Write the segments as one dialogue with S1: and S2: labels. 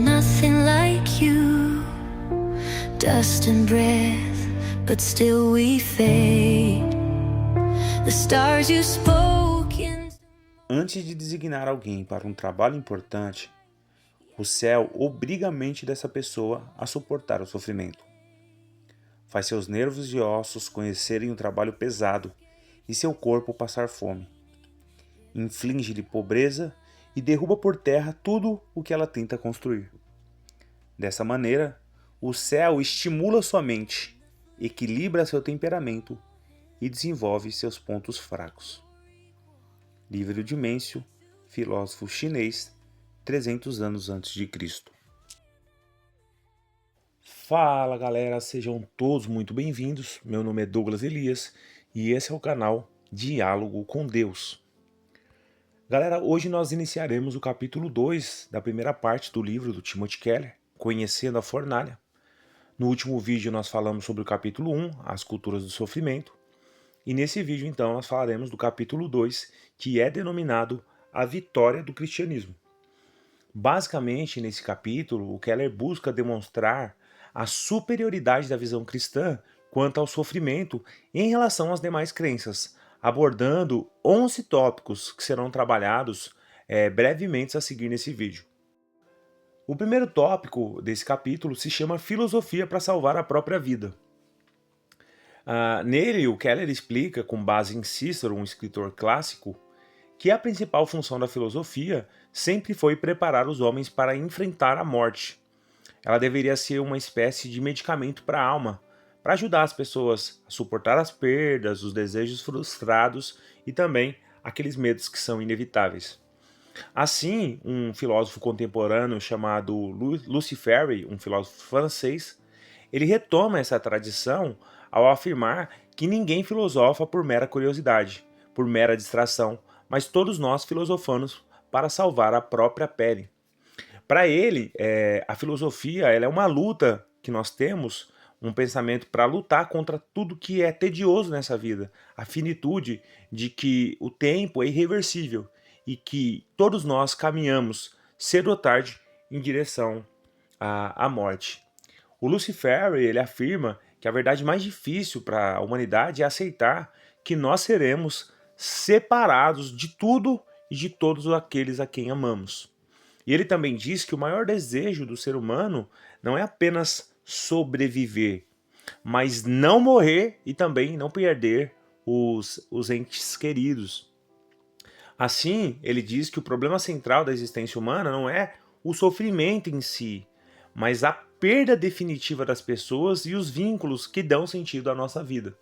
S1: nothing like you. Dust and breath, but still we fade. The stars you spoke in...
S2: Antes de designar alguém para um trabalho importante, o céu obriga a mente dessa pessoa a suportar o sofrimento. Faz seus nervos e ossos conhecerem um trabalho pesado e seu corpo passar fome. Inflige-lhe pobreza e derruba por terra tudo o que ela tenta construir. Dessa maneira, o céu estimula sua mente, equilibra seu temperamento e desenvolve seus pontos fracos. Livro de Mêncio, filósofo chinês, 300 anos antes de Cristo. Fala galera, sejam todos muito bem-vindos. Meu nome é Douglas Elias e esse é o canal Diálogo com Deus. Galera, hoje nós iniciaremos o capítulo 2 da primeira parte do livro do Timothy Keller, Conhecendo a Fornalha. No último vídeo nós falamos sobre o capítulo 1, As Culturas do Sofrimento. E nesse vídeo então nós falaremos do capítulo 2, que é denominado A Vitória do Cristianismo. Basicamente, nesse capítulo, o Keller busca demonstrar a superioridade da visão cristã quanto ao sofrimento em relação às demais crenças, abordando 11 tópicos que serão trabalhados brevemente a seguir nesse vídeo. O primeiro tópico desse capítulo se chama Filosofia para Salvar a Própria Vida. Nele, o Keller explica, com base em Cícero, um escritor clássico, que a principal função da filosofia sempre foi preparar os homens para enfrentar a morte. Ela deveria ser uma espécie de medicamento para a alma, para ajudar as pessoas a suportar as perdas, os desejos frustrados e também aqueles medos que são inevitáveis. Assim, um filósofo contemporâneo chamado Lucy Ferry, um filósofo francês, ele retoma essa tradição ao afirmar que ninguém filosofa por mera curiosidade, por mera distração, mas todos nós filosofamos para salvar a própria pele. Para ele, a filosofia ela é uma luta que nós temos, um pensamento para lutar contra tudo que é tedioso nessa vida, a finitude de que o tempo é irreversível e que todos nós caminhamos cedo ou tarde em direção à morte. O Lucy Ferry, ele afirma que a verdade mais difícil para a humanidade é aceitar que nós seremos separados de tudo e de todos aqueles a quem amamos. E ele também diz que o maior desejo do ser humano não é apenas sobreviver, mas não morrer e também não perder os entes queridos. Assim, ele diz que o problema central da existência humana não é o sofrimento em si, mas a perda definitiva das pessoas e os vínculos que dão sentido à nossa vida.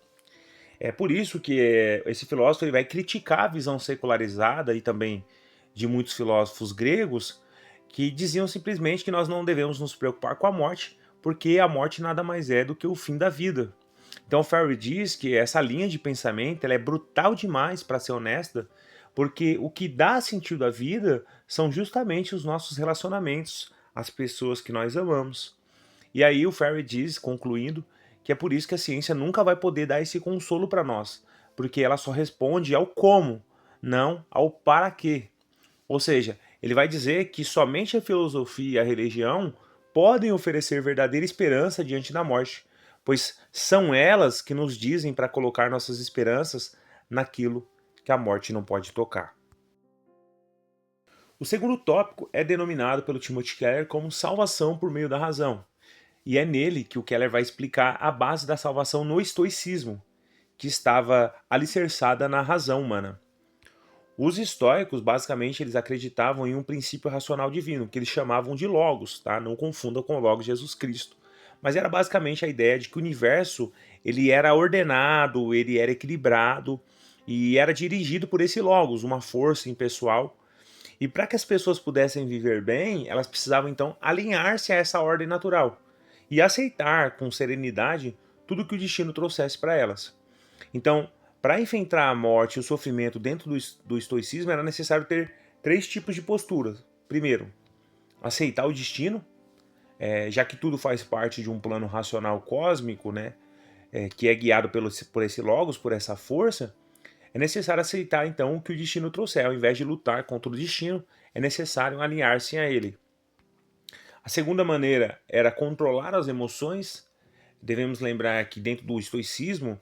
S2: É por isso que esse filósofo ele vai criticar a visão secularizada e também de muitos filósofos gregos que diziam simplesmente que nós não devemos nos preocupar com a morte, porque a morte nada mais é do que o fim da vida. Então Ferry diz que essa linha de pensamento ela é brutal demais para ser honesta, porque o que dá sentido à vida são justamente os nossos relacionamentos, as pessoas que nós amamos. E aí o Ferry diz, concluindo, que é por isso que a ciência nunca vai poder dar esse consolo para nós, porque ela só responde ao como, não ao para quê. Ou seja, ele vai dizer que somente a filosofia e a religião podem oferecer verdadeira esperança diante da morte, pois são elas que nos dizem para colocar nossas esperanças naquilo que a morte não pode tocar. O segundo tópico é denominado pelo Timothy Keller como salvação por meio da razão. E é nele que o Keller vai explicar a base da salvação no estoicismo, que estava alicerçada na razão humana. Os estoicos, basicamente, eles acreditavam em um princípio racional divino, que eles chamavam de Logos, tá? Não confunda com o Logos Jesus Cristo. Mas era basicamente a ideia de que o universo ele era ordenado, ele era equilibrado e era dirigido por esse Logos, uma força impessoal. E para que as pessoas pudessem viver bem, elas precisavam então alinhar-se a essa ordem natural e aceitar com serenidade tudo que o destino trouxesse para elas. Então, para enfrentar a morte e o sofrimento dentro do estoicismo, era necessário ter 3 tipos de posturas. Primeiro, aceitar o destino, já que tudo faz parte de um plano racional cósmico, né, que é guiado por esse logos, por essa força, é necessário aceitar então o que o destino trouxer. Ao invés de lutar contra o destino, é necessário alinhar-se a ele. A segunda maneira era controlar as emoções. Devemos lembrar que dentro do estoicismo,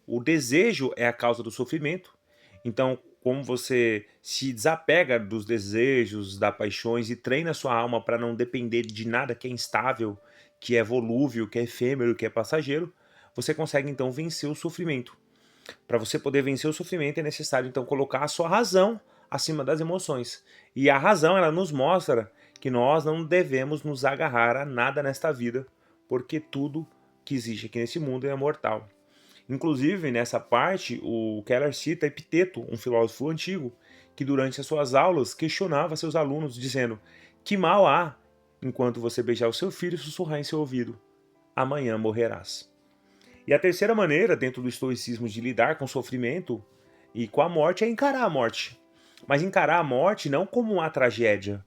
S2: o desejo é a causa do sofrimento. Então, como você se desapega dos desejos, das paixões e treina sua alma para não depender de nada que é instável, que é volúvel, que é efêmero, que é passageiro, você consegue então vencer o sofrimento. Para você poder vencer o sofrimento é necessário então colocar a sua razão acima das emoções. E a razão, ela nos mostra que nós não devemos nos agarrar a nada nesta vida, porque tudo que existe aqui nesse mundo é mortal. Inclusive, nessa parte, o Keller cita Epiteto, um filósofo antigo, que durante as suas aulas questionava seus alunos, dizendo: que mal há enquanto você beijar o seu filho e sussurrar em seu ouvido: amanhã morrerás. E a terceira maneira, dentro do estoicismo, de lidar com o sofrimento e com a morte é encarar a morte. Mas encarar a morte não como uma tragédia,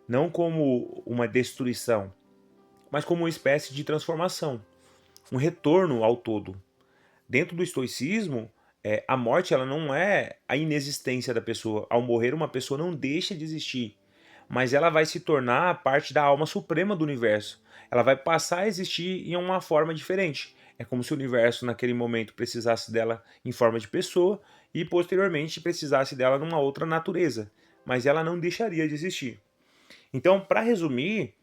S2: não como uma destruição, mas como uma espécie de transformação, um retorno ao todo. Dentro do estoicismo, a morte ela não é a inexistência da pessoa. Ao morrer, uma pessoa não deixa de existir, mas ela vai se tornar parte da alma suprema do universo. Ela vai passar a existir em uma forma diferente. É como se o universo, naquele momento, precisasse dela em forma de pessoa e, posteriormente, precisasse dela numa outra natureza. Mas ela não deixaria de existir. Então, para resumir,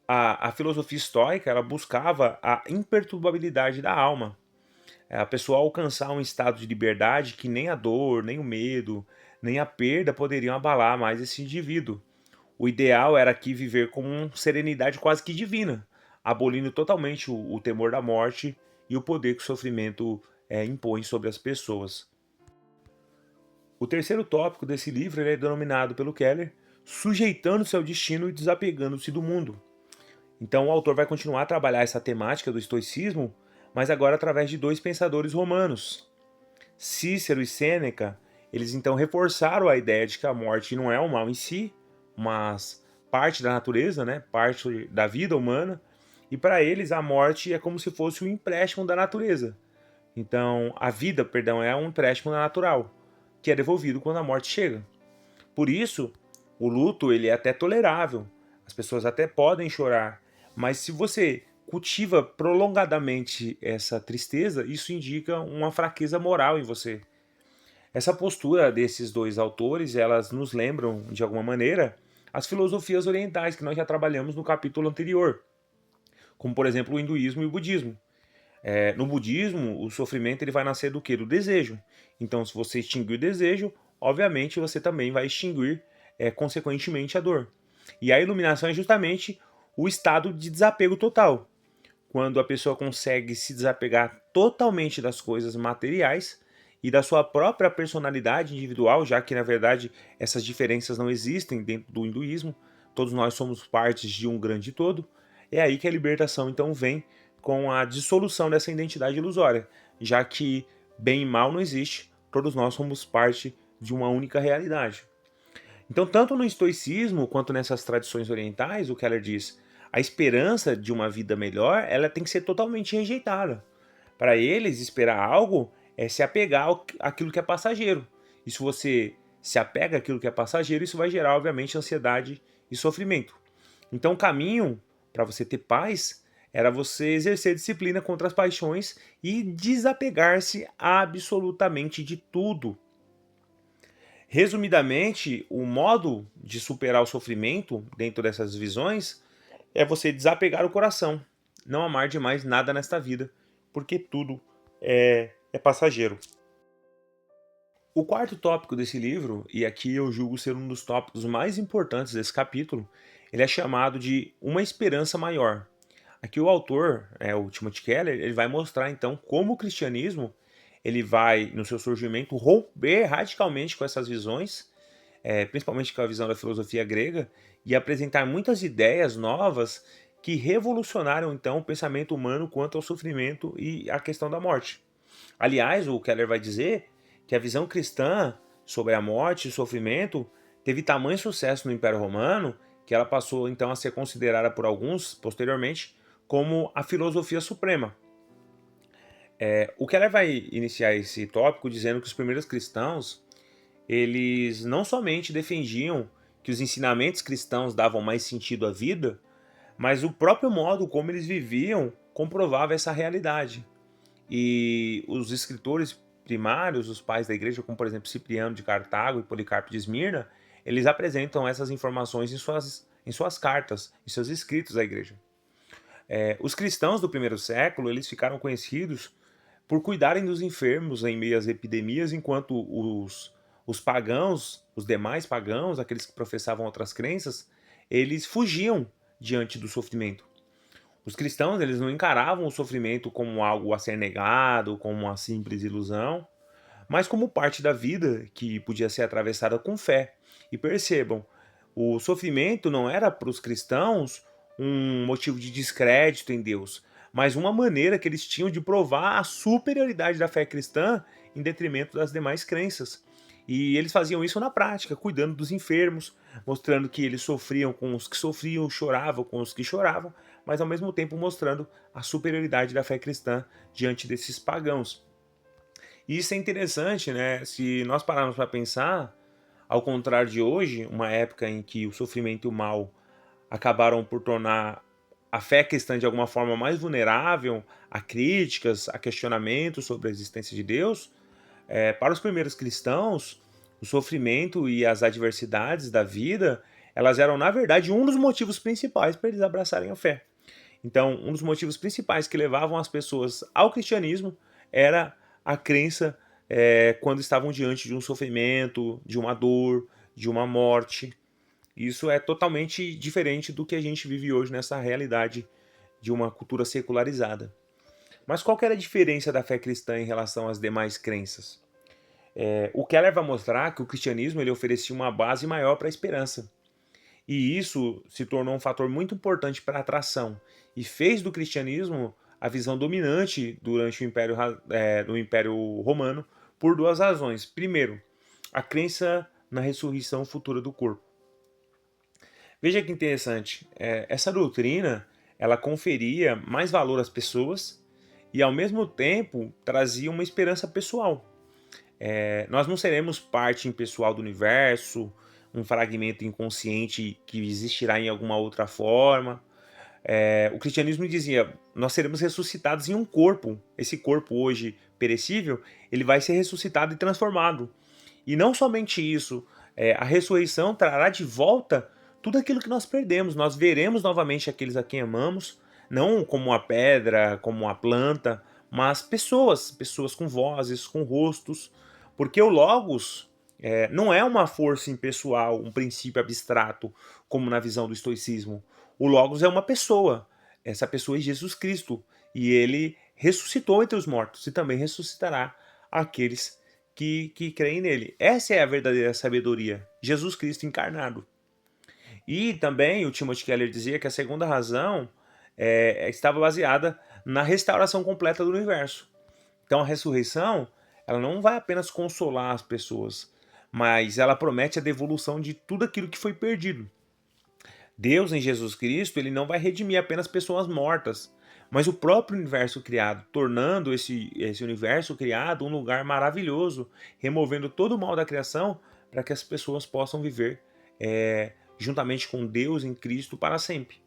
S2: a filosofia estoica ela buscava a imperturbabilidade da alma. A pessoa alcançar um estado de liberdade que nem a dor, nem o medo, nem a perda poderiam abalar mais esse indivíduo. O ideal era aqui viver com uma serenidade quase que divina, abolindo totalmente o temor da morte e o poder que o sofrimento impõe sobre as pessoas. O terceiro tópico desse livro é denominado pelo Keller Sujeitando-se ao destino e desapegando-se do mundo. Então o autor vai continuar a trabalhar essa temática do estoicismo, mas agora através de dois pensadores romanos. Cícero e Sêneca, eles então reforçaram a ideia de que a morte não é um mal em si, mas parte da natureza, né? Parte da vida humana, e para eles a morte é como se fosse um empréstimo da natureza. Então, a vida, perdão, é um empréstimo natural, que é devolvido quando a morte chega. Por isso, o luto ele é até tolerável, as pessoas até podem chorar, mas se você cultiva prolongadamente essa tristeza, isso indica uma fraqueza moral em você. Essa postura desses dois autores, elas nos lembram, de alguma maneira, as filosofias orientais que nós já trabalhamos no capítulo anterior, como por exemplo o hinduísmo e o budismo. No budismo, o sofrimento ele vai nascer do quê? Do desejo. Então, se você extinguir o desejo, obviamente você também vai extinguir, consequentemente, a dor. E a iluminação é justamente o estado de desapego total. Quando a pessoa consegue se desapegar totalmente das coisas materiais e da sua própria personalidade individual, já que na verdade essas diferenças não existem dentro do hinduísmo, todos nós somos partes de um grande todo, é aí que a libertação então vem com a dissolução dessa identidade ilusória, já que bem e mal não existe, todos nós somos parte de uma única realidade. Então, tanto no estoicismo quanto nessas tradições orientais, o Keller diz, a esperança de uma vida melhor, ela tem que ser totalmente rejeitada. Para eles, esperar algo é se apegar àquilo que é passageiro. E se você se apega àquilo que é passageiro, isso vai gerar, obviamente, ansiedade e sofrimento. Então, o caminho para você ter paz era você exercer disciplina contra as paixões e desapegar-se absolutamente de tudo. Resumidamente, o modo de superar o sofrimento dentro dessas visões é você desapegar o coração, não amar demais nada nesta vida, porque tudo é passageiro. O quarto tópico desse livro, e aqui eu julgo ser um dos tópicos mais importantes desse capítulo, ele é chamado de Uma Esperança Maior. Aqui o autor, o Timothy Keller, ele vai mostrar então como o cristianismo ele vai, no seu surgimento, romper radicalmente com essas visões, principalmente com a visão da filosofia grega, e apresentar muitas ideias novas que revolucionaram então o pensamento humano quanto ao sofrimento e à questão da morte. Aliás, o Keller vai dizer que a visão cristã sobre a morte e o sofrimento teve tamanho sucesso no Império Romano que ela passou então a ser considerada por alguns, posteriormente, como a filosofia suprema. O Keller vai iniciar esse tópico dizendo que os primeiros cristãos, eles não somente defendiam que os ensinamentos cristãos davam mais sentido à vida, mas o próprio modo como eles viviam comprovava essa realidade. E os escritores primários, os pais da igreja, como por exemplo Cipriano de Cartago e Policarpo de Esmirna, eles apresentam essas informações em suas cartas, em seus escritos à igreja. Os cristãos do primeiro século, eles ficaram conhecidos por cuidarem dos enfermos em meio às epidemias, enquanto os pagãos, os demais pagãos, aqueles que professavam outras crenças, eles fugiam diante do sofrimento. Os cristãos, eles não encaravam o sofrimento como algo a ser negado, como uma simples ilusão, mas como parte da vida que podia ser atravessada com fé. E percebam, o sofrimento não era para os cristãos um motivo de descrédito em Deus, mas uma maneira que eles tinham de provar a superioridade da fé cristã em detrimento das demais crenças. E eles faziam isso na prática, cuidando dos enfermos, mostrando que eles sofriam com os que sofriam, choravam com os que choravam, mas ao mesmo tempo mostrando a superioridade da fé cristã diante desses pagãos. E isso é interessante, né? Se nós pararmos para pensar, ao contrário de hoje, uma época em que o sofrimento e o mal acabaram por tornar a fé cristã de alguma forma mais vulnerável a críticas, a questionamentos sobre a existência de Deus, para os primeiros cristãos, o sofrimento e as adversidades da vida, elas eram, na verdade, um dos motivos principais para eles abraçarem a fé. Então, um dos motivos principais que levavam as pessoas ao cristianismo era a crença quando estavam diante de um sofrimento, de uma dor, de uma morte. Isso é totalmente diferente do que a gente vive hoje nessa realidade de uma cultura secularizada. Mas qual que era a diferença da fé cristã em relação às demais crenças? O Keller vai mostrar que o cristianismo ele oferecia uma base maior para a esperança. E isso se tornou um fator muito importante para a atração e fez do cristianismo a visão dominante durante o Império Romano por duas razões. Primeiro, a crença na ressurreição futura do corpo. Veja que interessante, essa doutrina ela conferia mais valor às pessoas e ao mesmo tempo trazia uma esperança pessoal. Nós não seremos parte impessoal do universo, um fragmento inconsciente que existirá em alguma outra forma. O cristianismo dizia, nós seremos ressuscitados em um corpo. Esse corpo hoje perecível, ele vai ser ressuscitado e transformado. E não somente isso, a ressurreição trará de volta tudo aquilo que nós perdemos. Nós veremos novamente aqueles a quem amamos, não como uma pedra, como uma planta, mas pessoas com vozes, com rostos, porque o Logos não é uma força impessoal, um princípio abstrato, como na visão do estoicismo. O Logos é uma pessoa, essa pessoa é Jesus Cristo, e ele ressuscitou entre os mortos e também ressuscitará aqueles que creem nele. Essa é a verdadeira sabedoria, Jesus Cristo encarnado. E também o Timothy Keller dizia que a segunda razão estava baseada na restauração completa do universo. Então a ressurreição ela não vai apenas consolar as pessoas, mas ela promete a devolução de tudo aquilo que foi perdido. Deus em Jesus Cristo ele não vai redimir apenas pessoas mortas, mas o próprio universo criado, tornando esse universo criado um lugar maravilhoso, removendo todo o mal da criação para que as pessoas possam viver juntamente com Deus em Cristo para sempre.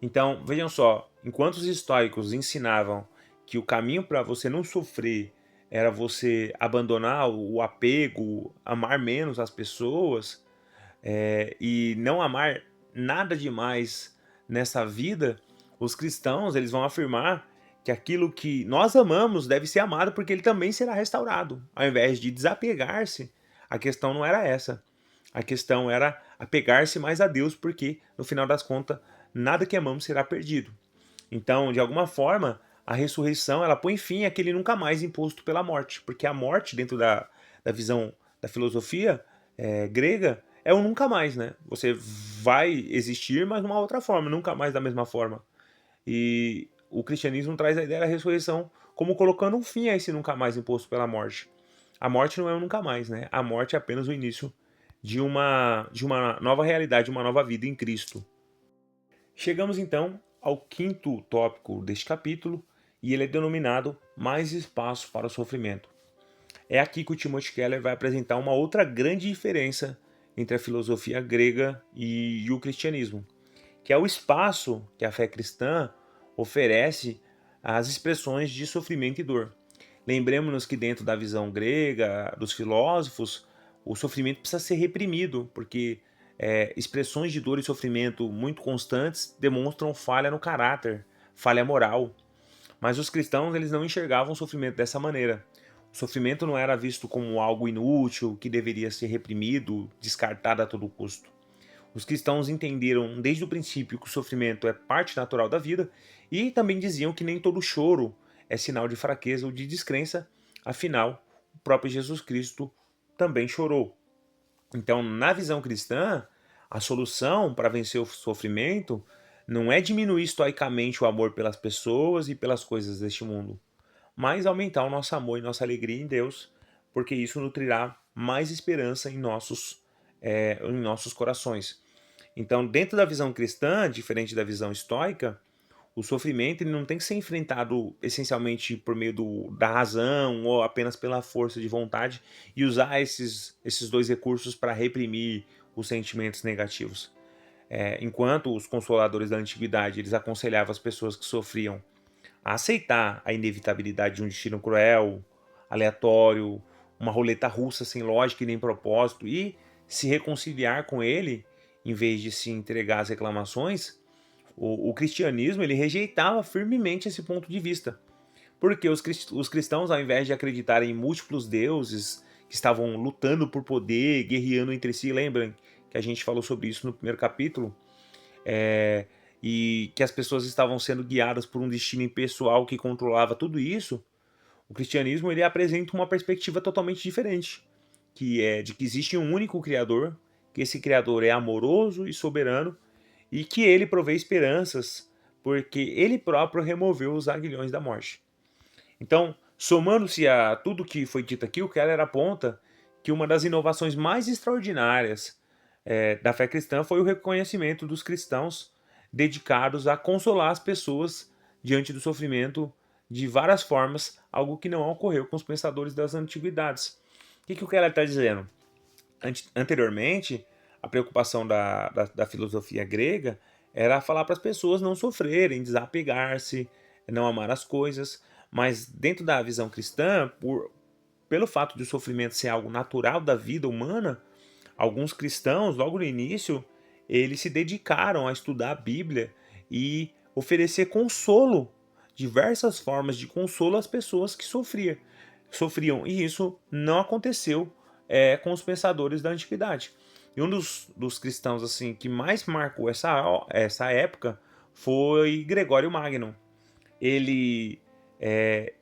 S2: Então, vejam só, enquanto os estoicos ensinavam que o caminho para você não sofrer era você abandonar o apego, amar menos as pessoas e não amar nada demais nessa vida, os cristãos eles vão afirmar que aquilo que nós amamos deve ser amado porque ele também será restaurado. Ao invés de desapegar-se, a questão não era essa. A questão era apegar-se mais a Deus porque, no final das contas, nada que amamos será perdido. Então, de alguma forma, a ressurreição ela põe fim àquele nunca mais imposto pela morte, porque a morte, dentro da visão da filosofia grega, é o nunca mais, né? Você vai existir, mas de uma outra forma, nunca mais da mesma forma. E o cristianismo traz a ideia da ressurreição como colocando um fim a esse nunca mais imposto pela morte. A morte não é um nunca mais, né? A morte é apenas o início de uma nova realidade, uma nova vida em Cristo. Chegamos então ao quinto tópico deste capítulo, e ele é denominado Mais Espaço para o Sofrimento. É aqui que o Timothy Keller vai apresentar uma outra grande diferença entre a filosofia grega e o cristianismo, que é o espaço que a fé cristã oferece às expressões de sofrimento e dor. Lembremos-nos que dentro da visão grega, dos filósofos, o sofrimento precisa ser reprimido, porque expressões de dor e sofrimento muito constantes demonstram falha no caráter, falha moral. Mas os cristãos eles não enxergavam o sofrimento dessa maneira. O sofrimento não era visto como algo inútil, que deveria ser reprimido, descartado a todo custo. Os cristãos entenderam desde o princípio que o sofrimento é parte natural da vida e também diziam que nem todo choro é sinal de fraqueza ou de descrença, afinal, o próprio Jesus Cristo também chorou. Então, na visão cristã, a solução para vencer o sofrimento não é diminuir estoicamente o amor pelas pessoas e pelas coisas deste mundo, mas aumentar o nosso amor e nossa alegria em Deus, porque isso nutrirá mais esperança em nossos corações. Então, dentro da visão cristã, diferente da visão estoica, o sofrimento ele não tem que ser enfrentado essencialmente por meio da razão ou apenas pela força de vontade e usar esses dois recursos para reprimir os sentimentos negativos. Enquanto os consoladores da antiguidade eles aconselhavam as pessoas que sofriam a aceitar a inevitabilidade de um destino cruel, aleatório, uma roleta russa sem lógica e nem propósito e se reconciliar com ele, em vez de se entregar às reclamações, o cristianismo ele rejeitava firmemente esse ponto de vista. Porque os cristãos, ao invés de acreditarem em múltiplos deuses que estavam lutando por poder, guerreando entre si, lembrem que a gente falou sobre isso no primeiro capítulo, e que as pessoas estavam sendo guiadas por um destino impessoal que controlava tudo isso, o cristianismo ele apresenta uma perspectiva totalmente diferente, que é de que existe um único Criador, que esse Criador é amoroso e soberano, e que ele provê esperanças, porque ele próprio removeu os aguilhões da morte. Então, somando-se a tudo que foi dito aqui, o Keller aponta que uma das inovações mais extraordinárias da fé cristã foi o reconhecimento dos cristãos dedicados a consolar as pessoas diante do sofrimento de várias formas, algo que não ocorreu com os pensadores das antiguidades. O que o Keller está dizendo? Anteriormente, a preocupação da filosofia grega era falar para as pessoas não sofrerem, desapegar-se, não amar as coisas, mas dentro da visão cristã, pelo fato de o sofrimento ser algo natural da vida humana, alguns cristãos, logo no início, eles se dedicaram a estudar a Bíblia e oferecer consolo, diversas formas de consolo às pessoas que sofriam. E isso não aconteceu com os pensadores da antiguidade. E um dos cristãos assim que mais marcou essa época foi Gregório Magno. Ele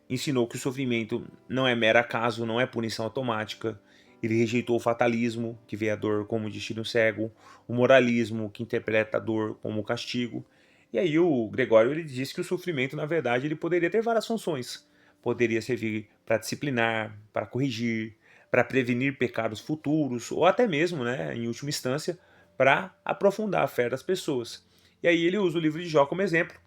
S2: ensinou que o sofrimento não é mero acaso, não é punição automática. Ele rejeitou o fatalismo, que vê a dor como destino cego, o moralismo, que interpreta a dor como castigo. E aí o Gregório ele disse que o sofrimento, na verdade, ele poderia ter várias funções. Poderia servir para disciplinar, para corrigir, para prevenir pecados futuros, ou até mesmo, né, em última instância, para aprofundar a fé das pessoas. E aí ele usa o livro de Jó como exemplo,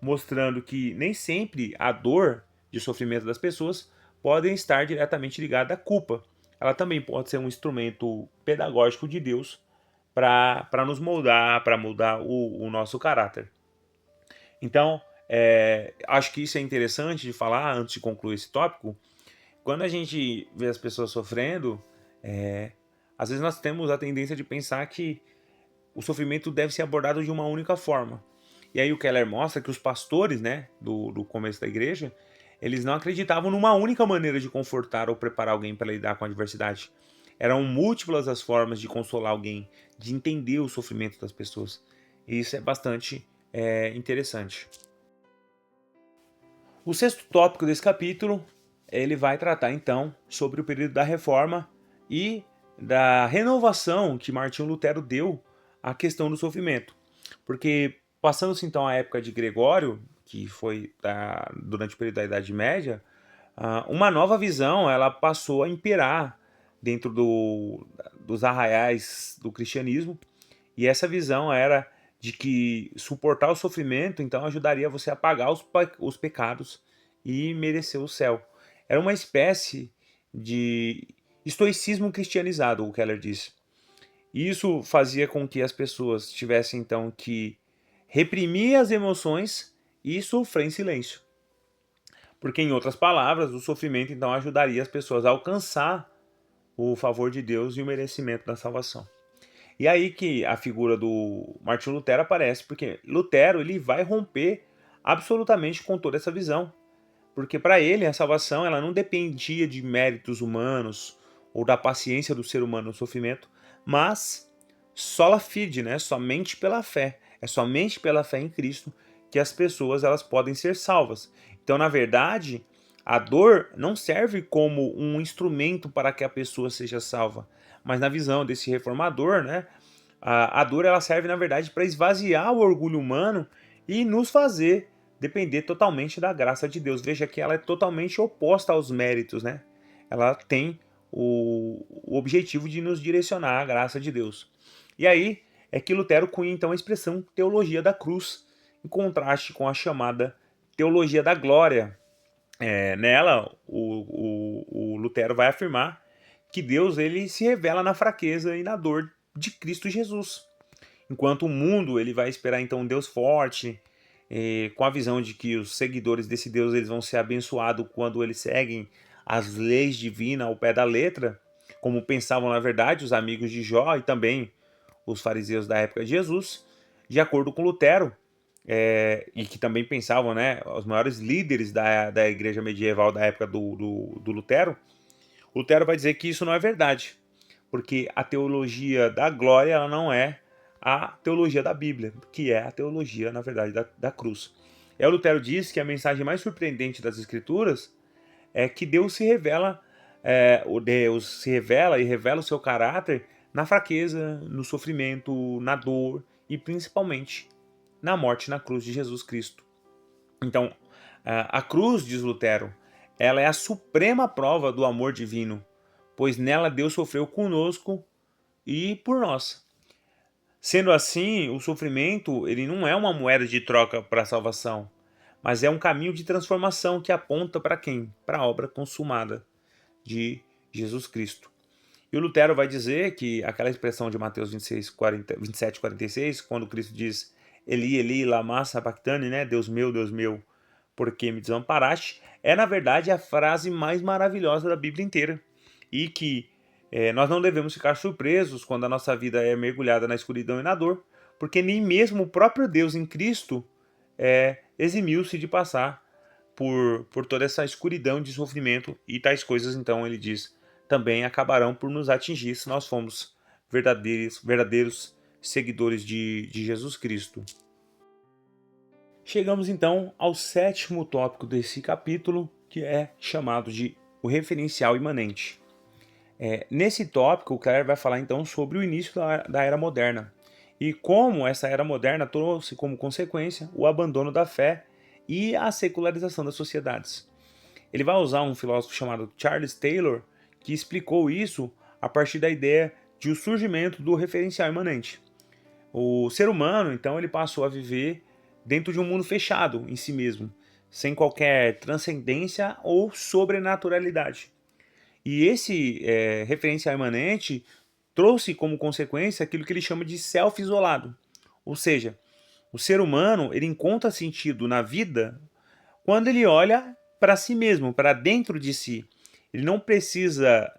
S2: mostrando que nem sempre a dor de sofrimento das pessoas podem estar diretamente ligada à culpa. Ela também pode ser um instrumento pedagógico de Deus para nos moldar, para moldar o nosso caráter. Então, acho que isso é interessante de falar antes de concluir esse tópico. Quando a gente vê as pessoas sofrendo, às vezes nós temos a tendência de pensar que o sofrimento deve ser abordado de uma única forma. E aí o Keller mostra que os pastores, né, do começo da igreja, eles não acreditavam numa única maneira de confortar ou preparar alguém para lidar com a adversidade. Eram múltiplas as formas de consolar alguém, de entender o sofrimento das pessoas. E isso é bastante interessante. O sexto tópico desse capítulo, ele vai tratar então sobre o período da Reforma e da renovação que Martinho Lutero deu à questão do sofrimento. Porque passando-se então a época de Gregório, que foi durante o período da Idade Média, uma nova visão ela passou a imperar dentro dos arraiais do cristianismo, e essa visão era de que suportar o sofrimento então ajudaria você a pagar os pecados e merecer o céu. Era uma espécie de estoicismo cristianizado, o Keller diz. E isso fazia com que as pessoas tivessem então que reprimir as emoções e sofrer em silêncio. Porque, em outras palavras, o sofrimento então ajudaria as pessoas a alcançar o favor de Deus e o merecimento da salvação. E aí que a figura do Martinho Lutero aparece, porque Lutero ele vai romper absolutamente com toda essa visão. Porque para ele a salvação ela não dependia de méritos humanos ou da paciência do ser humano no sofrimento, mas sola fide, né? Somente pela fé. É somente pela fé em Cristo que as pessoas elas podem ser salvas. Então, na verdade, a dor não serve como um instrumento para que a pessoa seja salva, mas na visão desse reformador, né? A dor ela serve na verdade para esvaziar o orgulho humano e nos fazer depender totalmente da graça de Deus. Veja que ela é totalmente oposta aos méritos, né? Ela tem o objetivo de nos direcionar à graça de Deus. E aí é que Lutero cunha então a expressão teologia da cruz, em contraste com a chamada teologia da glória. Nela, o Lutero vai afirmar que Deus ele se revela na fraqueza e na dor de Cristo Jesus. Enquanto o mundo ele vai esperar então um Deus forte, com a visão de que os seguidores desse Deus eles vão ser abençoados quando eles seguem as leis divinas ao pé da letra, como pensavam na verdade os amigos de Jó e também os fariseus da época de Jesus. De acordo com Lutero, e que também pensavam, né, os maiores líderes da igreja medieval da época do Lutero, Lutero vai dizer que isso não é verdade, porque a teologia da glória ela não é a teologia da Bíblia, que é a teologia, na verdade, da cruz. O Lutero diz que a mensagem mais surpreendente das Escrituras é que Deus se revela, o Deus se revela e revela o seu caráter na fraqueza, no sofrimento, na dor e principalmente na morte na cruz de Jesus Cristo. Então, a cruz, diz Lutero, ela é a suprema prova do amor divino, pois nela Deus sofreu conosco e por nós. Sendo assim, o sofrimento ele não é uma moeda de troca para a salvação, mas é um caminho de transformação que aponta para quem? Para a obra consumada de Jesus Cristo. E o Lutero vai dizer que aquela expressão de Mateus 27, 46, quando Cristo diz Eli, Eli, lama sabachthani, né? Deus meu, por que me desamparaste? É, na verdade, a frase mais maravilhosa da Bíblia inteira. E que nós não devemos ficar surpresos quando a nossa vida é mergulhada na escuridão e na dor, porque nem mesmo o próprio Deus em Cristo eximiu-se de passar por toda essa escuridão de sofrimento, e tais coisas, então, ele diz, também acabarão por nos atingir se nós formos verdadeiros seguidores de Jesus Cristo. Chegamos então ao sétimo tópico desse capítulo, que é chamado de o referencial imanente. Nesse tópico, o Clare vai falar então sobre o início da Era Moderna e como essa Era Moderna trouxe como consequência o abandono da fé e a secularização das sociedades. Ele vai usar um filósofo chamado Charles Taylor, que explicou isso a partir da ideia de o surgimento do referencial imanente. O ser humano, então, ele passou a viver dentro de um mundo fechado em si mesmo, sem qualquer transcendência ou sobrenaturalidade. E esse referencial imanente trouxe como consequência aquilo que ele chama de self-isolado. Ou seja, o ser humano ele encontra sentido na vida quando ele olha para si mesmo, para dentro de si. Ele não precisa,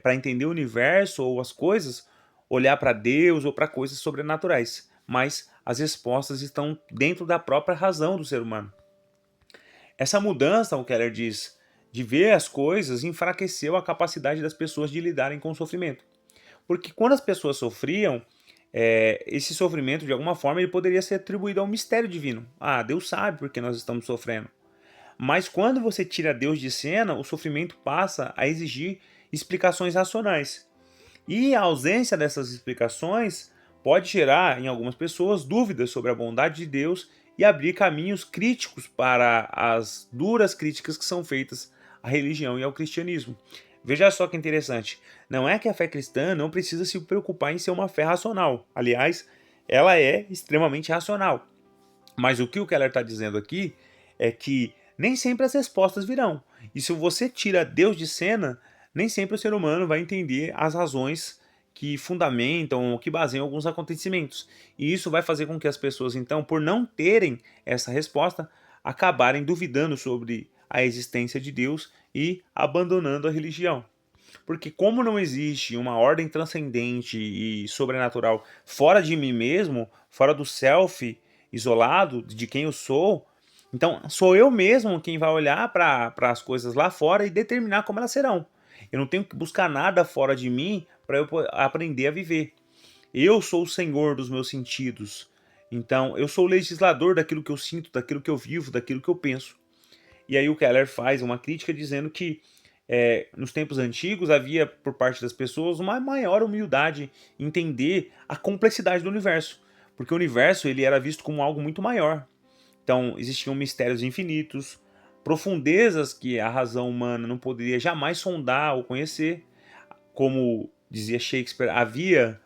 S2: para entender o universo ou as coisas, olhar para Deus ou para coisas sobrenaturais, mas as respostas estão dentro da própria razão do ser humano. Essa mudança, o Keller diz, de ver as coisas enfraqueceu a capacidade das pessoas de lidarem com o sofrimento. Porque quando as pessoas sofriam, esse sofrimento, de alguma forma, ele poderia ser atribuído ao mistério divino. Ah, Deus sabe por que nós estamos sofrendo. Mas quando você tira Deus de cena, o sofrimento passa a exigir explicações racionais. E a ausência dessas explicações pode gerar, em algumas pessoas, dúvidas sobre a bondade de Deus e abrir caminhos críticos para as duras críticas que são feitas à religião e ao cristianismo. Veja só que interessante, não é que a fé cristã não precisa se preocupar em ser uma fé racional. Aliás, ela é extremamente racional. Mas o que o Keller está dizendo aqui é que nem sempre as respostas virão. E se você tira Deus de cena, nem sempre o ser humano vai entender as razões que fundamentam ou que baseiam alguns acontecimentos. E isso vai fazer com que as pessoas, então, por não terem essa resposta, acabarem duvidando sobre a existência de Deus e abandonando a religião. Porque como não existe uma ordem transcendente e sobrenatural fora de mim mesmo, fora do self isolado, de quem eu sou, então sou eu mesmo quem vai olhar para as coisas lá fora e determinar como elas serão. Eu não tenho que buscar nada fora de mim para eu aprender a viver. Eu sou o senhor dos meus sentidos. Então, eu sou o legislador daquilo que eu sinto, daquilo que eu vivo, daquilo que eu penso. E aí o Keller faz uma crítica dizendo que nos tempos antigos havia por parte das pessoas uma maior humildade em entender a complexidade do universo, porque o universo ele era visto como algo muito maior. Então existiam mistérios infinitos, profundezas que a razão humana não poderia jamais sondar ou conhecer, como dizia Shakespeare, havia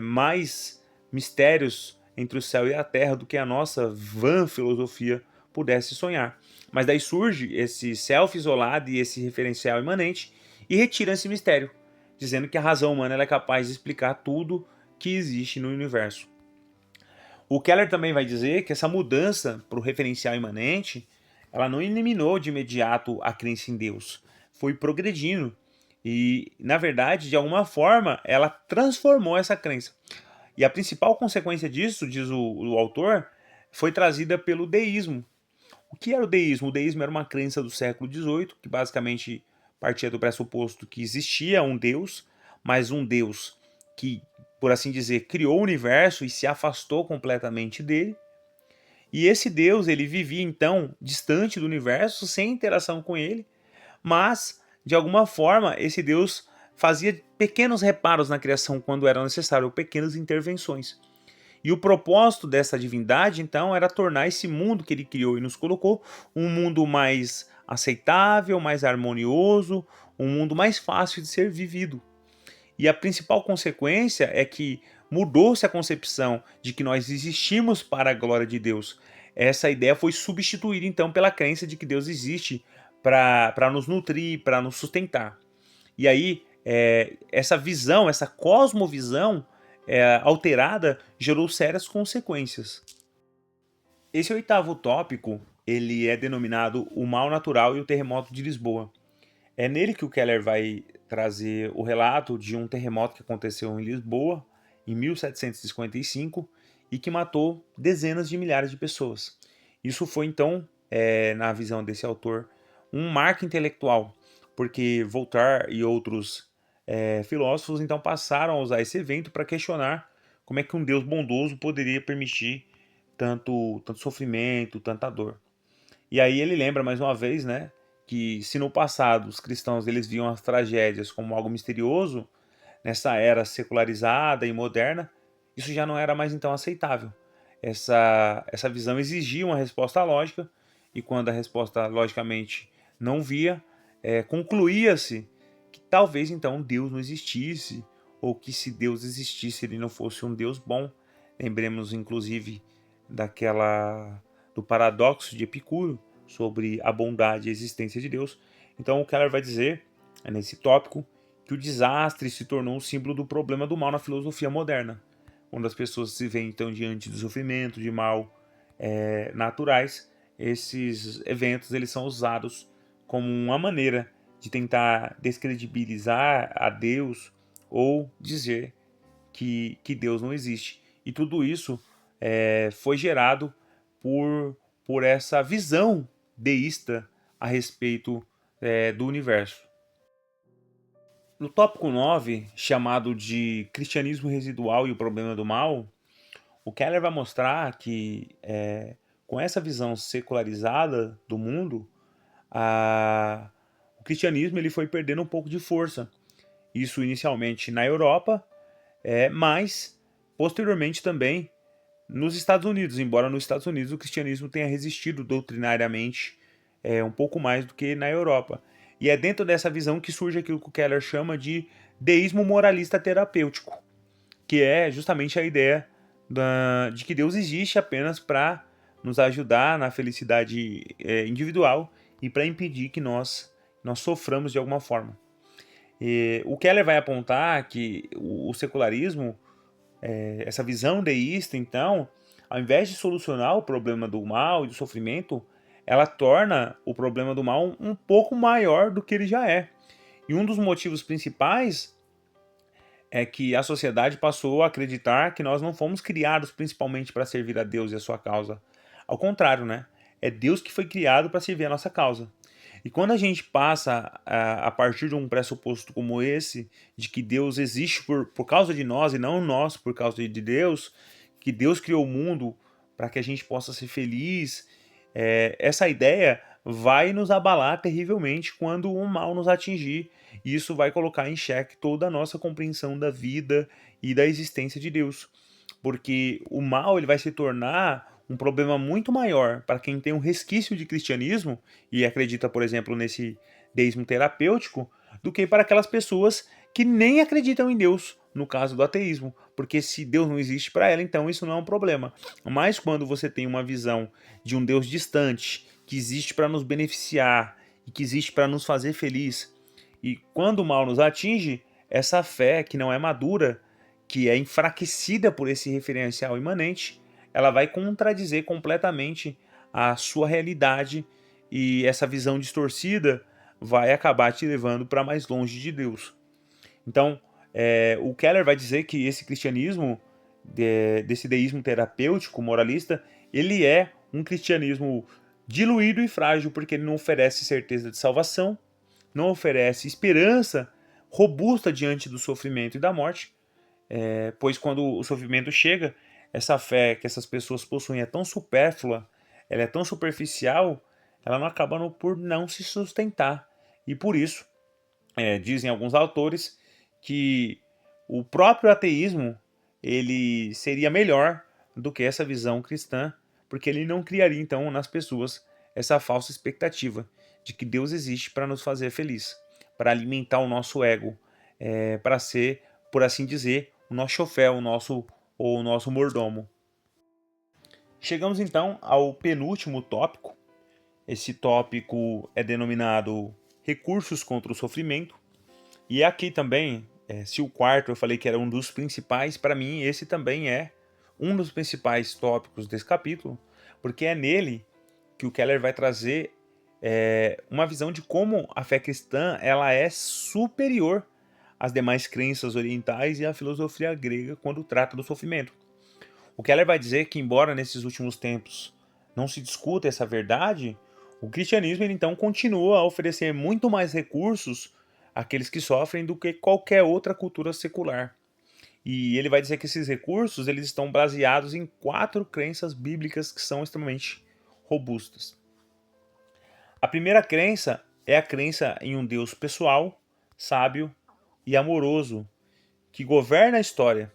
S2: mais mistérios entre o céu e a terra do que a nossa vã filosofia pudesse sonhar. Mas daí surge esse self isolado e esse referencial imanente e retira esse mistério, dizendo que a razão humana ela é capaz de explicar tudo que existe no universo. O Keller também vai dizer que essa mudança para o referencial imanente, ela não eliminou de imediato a crença em Deus, foi progredindo e, na verdade, de alguma forma, ela transformou essa crença. E a principal consequência disso, diz o autor, foi trazida pelo deísmo. O que era o deísmo? O deísmo era uma crença do século XVIII, que basicamente partia do pressuposto que existia um Deus, mas um Deus que, por assim dizer, criou o universo e se afastou completamente dele. E esse Deus, ele vivia então distante do universo, sem interação com ele, mas, de alguma forma, esse Deus fazia pequenos reparos na criação quando era necessário, pequenas intervenções. E o propósito dessa divindade, então, era tornar esse mundo que ele criou e nos colocou um mundo mais aceitável, mais harmonioso, um mundo mais fácil de ser vivido. E a principal consequência é que mudou-se a concepção de que nós existimos para a glória de Deus. Essa ideia foi substituída, então, pela crença de que Deus existe para nos nutrir, para nos sustentar. E aí, essa visão, essa cosmovisão alterada gerou sérias consequências. Esse oitavo tópico, ele é denominado o mal natural e o terremoto de Lisboa. É nele que o Keller vai trazer o relato de um terremoto que aconteceu em Lisboa em 1755 e que matou dezenas de milhares de pessoas. Isso foi então, na visão desse autor, um marco intelectual, porque Voltaire e outros filósofos então passaram a usar esse evento para questionar como é que um Deus bondoso poderia permitir tanto sofrimento, tanta dor. E aí ele lembra mais uma vez, né, que se no passado os cristãos eles viam as tragédias como algo misterioso, nessa era secularizada e moderna, isso já não era mais então aceitável. Essa visão exigia uma resposta lógica, e quando a resposta logicamente não via, concluía-se que talvez então Deus não existisse, ou que se Deus existisse ele não fosse um Deus bom. Lembremos inclusive do paradoxo de Epicuro sobre a bondade e a existência de Deus. Então o Keller vai dizer, nesse tópico, que o desastre se tornou um símbolo do problema do mal na filosofia moderna, quando as pessoas se veem então diante do sofrimento, de mal naturais. Esses eventos eles são usados como uma maneira de tentar descredibilizar a Deus ou dizer que Deus não existe. E tudo isso foi gerado por essa visão deísta a respeito do universo. No tópico 9, chamado de Cristianismo Residual e o Problema do Mal, o Keller vai mostrar que, com essa visão secularizada do mundo, o cristianismo ele foi perdendo um pouco de força. Isso inicialmente na Europa, mas posteriormente também nos Estados Unidos, embora nos Estados Unidos o cristianismo tenha resistido doutrinariamente um pouco mais do que na Europa. E é dentro dessa visão que surge aquilo que o Keller chama de deísmo moralista terapêutico, que é justamente a ideia de que Deus existe apenas para nos ajudar na felicidade individual e para impedir que nós soframos de alguma forma. E o Keller vai apontar que o secularismo, essa visão deísta, então, ao invés de solucionar o problema do mal e do sofrimento, ela torna o problema do mal um pouco maior do que ele já é. E um dos motivos principais é que a sociedade passou a acreditar que nós não fomos criados principalmente para servir a Deus e a sua causa. Ao contrário, né? É Deus que foi criado para servir a nossa causa. E quando a gente passa a partir de um pressuposto como esse, de que Deus existe por causa de nós e não nós por causa de Deus, que Deus criou o mundo para que a gente possa ser feliz, essa ideia vai nos abalar terrivelmente quando o mal nos atingir. E isso vai colocar em xeque toda a nossa compreensão da vida e da existência de Deus. Porque o mal ele vai se tornar um problema muito maior para quem tem um resquício de cristianismo e acredita, por exemplo, nesse deísmo terapêutico, do que para aquelas pessoas que nem acreditam em Deus, no caso do ateísmo. Porque se Deus não existe para ela, então isso não é um problema. Mas quando você tem uma visão de um Deus distante, que existe para nos beneficiar e que existe para nos fazer feliz, e quando o mal nos atinge, essa fé que não é madura, que é enfraquecida por esse referencial imanente, ela vai contradizer completamente a sua realidade e essa visão distorcida vai acabar te levando para mais longe de Deus. Então, o Keller vai dizer que esse cristianismo, desse deísmo terapêutico, moralista, ele é um cristianismo diluído e frágil, porque ele não oferece certeza de salvação, não oferece esperança robusta diante do sofrimento e da morte, pois quando o sofrimento chega, essa fé que essas pessoas possuem é tão supérflua, ela é tão superficial, ela não acaba por não se sustentar. E por isso, dizem alguns autores que o próprio ateísmo ele seria melhor do que essa visão cristã, porque ele não criaria então nas pessoas essa falsa expectativa de que Deus existe para nos fazer feliz, para alimentar o nosso ego, para ser, por assim dizer, o nosso chofé, o nosso mordomo. Chegamos então ao penúltimo tópico. Esse tópico é denominado recursos contra o sofrimento. E aqui também, se o quarto eu falei que era um dos principais, para mim esse também é um dos principais tópicos desse capítulo, porque é nele que o Keller vai trazer uma visão de como a fé cristã ela é superior às demais crenças orientais e à filosofia grega quando trata do sofrimento. O Keller vai dizer que, embora nesses últimos tempos não se discuta essa verdade, o cristianismo ele, então continua a oferecer muito mais recursos àqueles que sofrem do que qualquer outra cultura secular. E ele vai dizer que esses recursos eles estão baseados em 4 crenças bíblicas que são extremamente robustas. A primeira crença é a crença em um Deus pessoal, sábio e amoroso, que governa a história.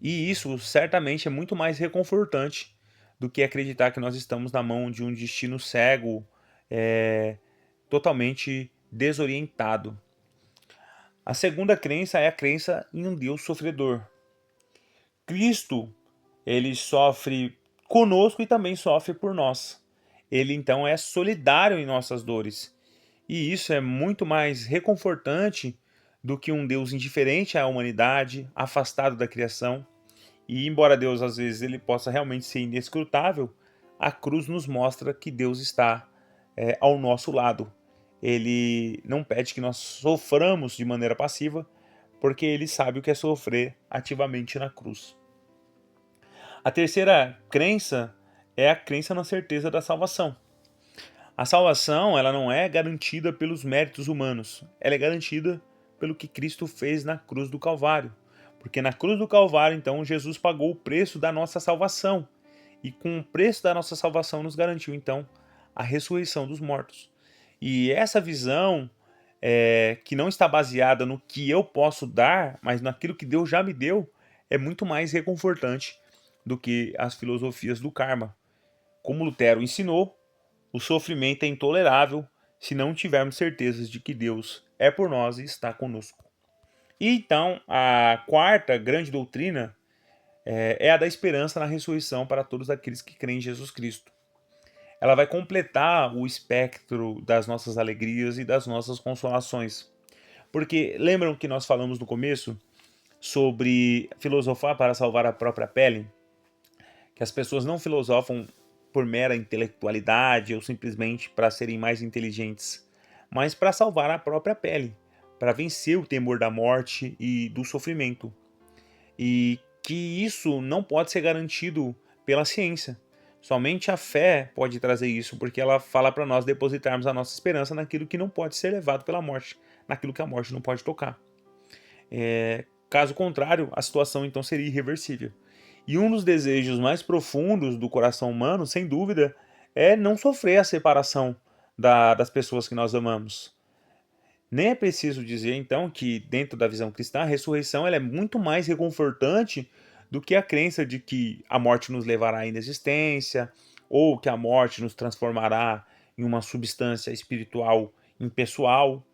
S2: E isso certamente é muito mais reconfortante do que acreditar que nós estamos na mão de um destino cego, totalmente desorientado. A segunda crença é a crença em um Deus sofredor. Cristo, ele sofre conosco e também sofre por nós. Ele então é solidário em nossas dores. E isso é muito mais reconfortante do que um Deus indiferente à humanidade, afastado da criação. E embora Deus às vezes ele possa realmente ser inescrutável, a cruz nos mostra que Deus está ao nosso lado. Ele não pede que nós soframos de maneira passiva, porque ele sabe o que é sofrer ativamente na cruz. A terceira crença é a crença na certeza da salvação. A salvação ela não é garantida pelos méritos humanos, ela é garantida pelo que Cristo fez na cruz do Calvário. Porque na cruz do Calvário, então, Jesus pagou o preço da nossa salvação. E com o preço da nossa salvação nos garantiu, então, a ressurreição dos mortos. E essa visão, que não está baseada no que eu posso dar, mas naquilo que Deus já me deu, é muito mais reconfortante do que as filosofias do karma. Como Lutero ensinou, o sofrimento é intolerável se não tivermos certezas de que Deus é por nós e está conosco. E então, a quarta grande doutrina é a da esperança na ressurreição para todos aqueles que creem em Jesus Cristo. Ela vai completar o espectro das nossas alegrias e das nossas consolações. Porque lembram que nós falamos no começo sobre filosofar para salvar a própria pele? Que as pessoas não filosofam por mera intelectualidade ou simplesmente para serem mais inteligentes, mas para salvar a própria pele, para vencer o temor da morte e do sofrimento. E que isso não pode ser garantido pela ciência. Somente a fé pode trazer isso, porque ela fala para nós depositarmos a nossa esperança naquilo que não pode ser levado pela morte, naquilo que a morte não pode tocar. Caso contrário, a situação então seria irreversível. E um dos desejos mais profundos do coração humano, sem dúvida, é não sofrer a separação das pessoas que nós amamos. Nem é preciso dizer, então, que dentro da visão cristã, a ressurreição ela é muito mais reconfortante do que a crença de que a morte nos levará à inexistência, ou que a morte nos transformará em uma substância espiritual impessoal.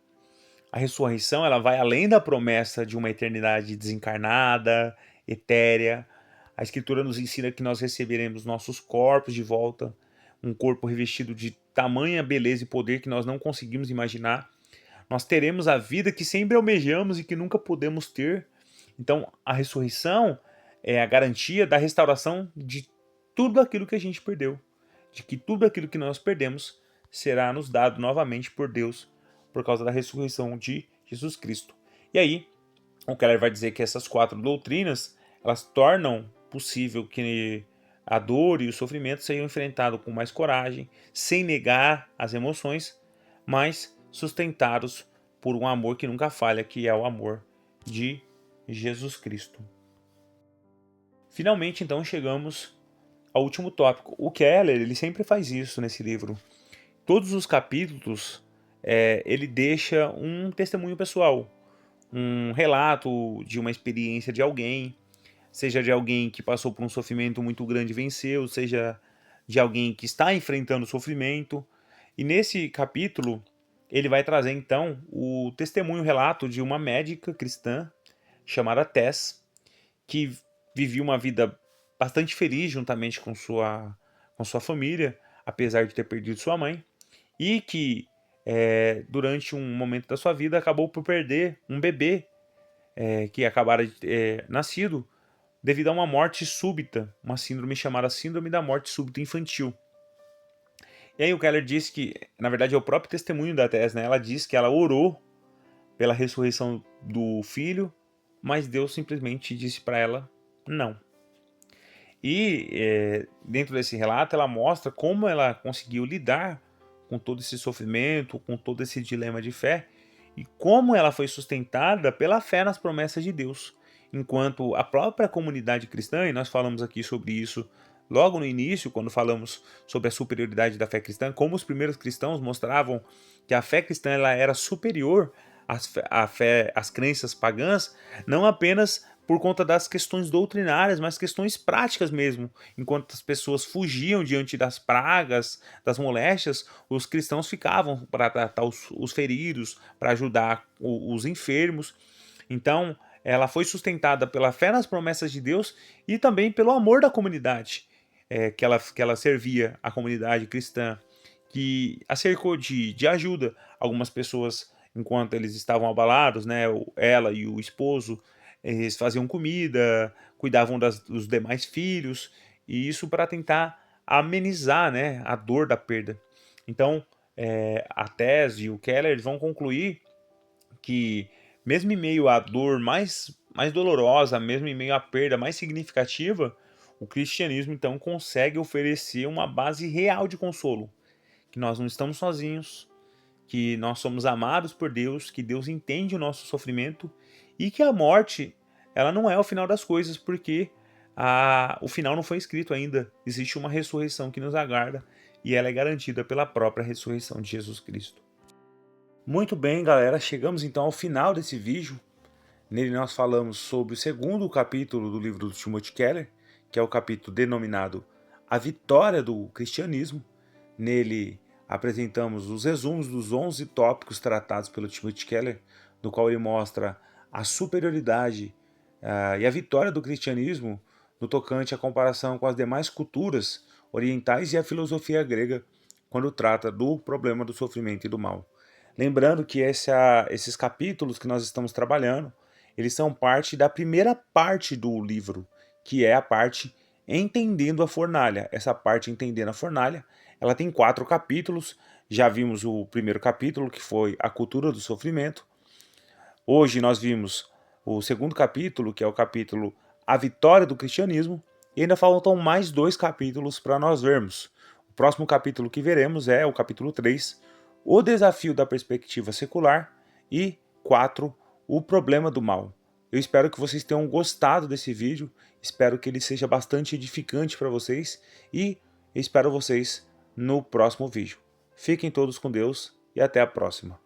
S2: A ressurreição ela vai além da promessa de uma eternidade desencarnada, etérea. A Escritura nos ensina que nós receberemos nossos corpos de volta, um corpo revestido de tamanha beleza e poder que nós não conseguimos imaginar. Nós teremos a vida que sempre almejamos e que nunca podemos ter. Então, a ressurreição é a garantia da restauração de tudo aquilo que a gente perdeu, de que tudo aquilo que nós perdemos será nos dado novamente por Deus por causa da ressurreição de Jesus Cristo. E aí, o Keller vai dizer que essas 4 doutrinas, elas tornam possível que a dor e o sofrimento sejam enfrentados com mais coragem, sem negar as emoções, mas sustentados por um amor que nunca falha, que é o amor de Jesus Cristo. Finalmente, então, chegamos ao último tópico. O Keller, ele sempre faz isso nesse livro. Todos os capítulos, ele deixa um testemunho pessoal, um relato de uma experiência de alguém, seja de alguém que passou por um sofrimento muito grande e venceu, seja de alguém que está enfrentando o sofrimento. E nesse capítulo, ele vai trazer então o testemunho, o relato de uma médica cristã chamada Tess, que vivia uma vida bastante feliz juntamente com sua família, apesar de ter perdido sua mãe, e que durante um momento da sua vida acabou por perder um bebê que acabara de ter nascido devido a uma morte súbita, uma síndrome chamada Síndrome da Morte Súbita Infantil. E aí o Keller diz que, na verdade, é o próprio testemunho da Tess, né? Ela diz que ela orou pela ressurreição do filho, mas Deus simplesmente disse para ela não. E dentro desse relato ela mostra como ela conseguiu lidar com todo esse sofrimento, com todo esse dilema de fé, e como ela foi sustentada pela fé nas promessas de Deus. Enquanto a própria comunidade cristã, e nós falamos aqui sobre isso logo no início, quando falamos sobre a superioridade da fé cristã, como os primeiros cristãos mostravam que a fé cristã ela era superior às crenças pagãs, não apenas por conta das questões doutrinárias, mas questões práticas mesmo. Enquanto as pessoas fugiam diante das pragas, das moléstias, os cristãos ficavam para tratar os feridos, para ajudar os enfermos. Então, ela foi sustentada pela fé nas promessas de Deus e também pelo amor da comunidade que ela servia, a comunidade cristã, que a cercou de ajuda. Algumas pessoas, enquanto eles estavam abalados, né, ela e o esposo, eles faziam comida, cuidavam dos demais filhos, e isso para tentar amenizar, né, a dor da perda. Então, a Tess e o Keller eles vão concluir que, mesmo em meio à dor mais dolorosa, mesmo em meio à perda mais significativa, o cristianismo então consegue oferecer uma base real de consolo, que nós não estamos sozinhos, que nós somos amados por Deus, que Deus entende o nosso sofrimento e que a morte ela não é o final das coisas, porque o final não foi escrito ainda. Existe uma ressurreição que nos aguarda e ela é garantida pela própria ressurreição de Jesus Cristo. Muito bem, galera, chegamos então ao final desse vídeo. Nele nós falamos sobre o segundo capítulo do livro do Timothy Keller, que é o capítulo denominado A Vitória do Cristianismo. Nele apresentamos os resumos dos 11 tópicos tratados pelo Timothy Keller, no qual ele mostra a superioridade e a vitória do cristianismo no tocante à comparação com as demais culturas orientais e a filosofia grega, quando trata do problema do sofrimento e do mal. Lembrando que esses capítulos que nós estamos trabalhando, eles são parte da primeira parte do livro, que é a parte Entendendo a Fornalha. Essa parte Entendendo a Fornalha, ela tem 4 capítulos. Já vimos o primeiro capítulo, que foi a cultura do sofrimento. Hoje nós vimos o segundo capítulo, que é o capítulo A Vitória do Cristianismo. E ainda faltam mais 2 capítulos para nós vermos. O próximo capítulo que veremos é o capítulo 3, O Desafio da Perspectiva Secular, e 4, O Problema do Mal. Eu espero que vocês tenham gostado desse vídeo, espero que ele seja bastante edificante para vocês e espero vocês no próximo vídeo. Fiquem todos com Deus e até a próxima.